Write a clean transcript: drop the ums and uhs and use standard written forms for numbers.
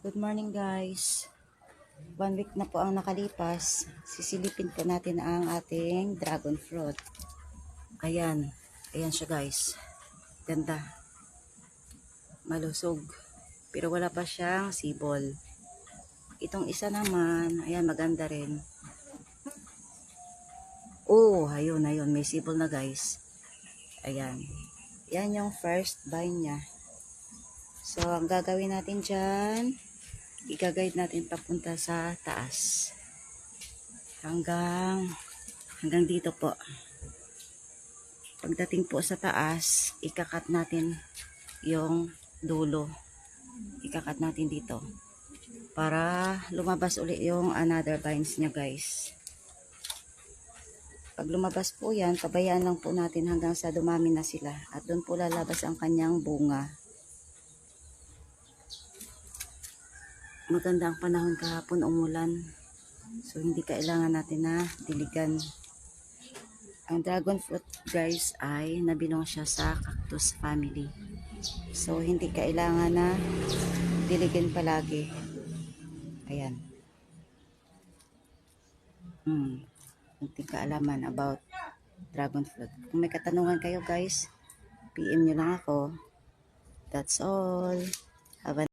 Good morning guys. 1 week na po ang nakalipas. Sisilipin po natin ang ating dragon fruit. Ayan. Ayan siya guys. Ganda. Malusog. Pero wala pa siyang sibol. Itong isa naman, ayan maganda rin. Oh, ayun. May sibol na guys. Ayan. Yan yung first vine niya. So, ang gagawin natin dyan, i-guide natin papunta sa taas. Hanggang dito po. Pagdating po sa taas, ikakat natin yung dulo. Ikakat natin dito. Para lumabas ulit yung another vines niya guys. Pag lumabas po yan, pabayaan lang po natin hanggang sa dumami na sila. At doon po lalabas ang kanyang bunga. Maganda ang panahon kahapon, umulan. So, hindi kailangan natin na diligan. Ang dragon fruit guys ay nabilong siya sa cactus family. So, hindi kailangan na diligan palagi. Ayan. Kunting kaalaman about dragon fruit. Kung may katanungan kayo guys, PM nyo lang ako. That's all. Have a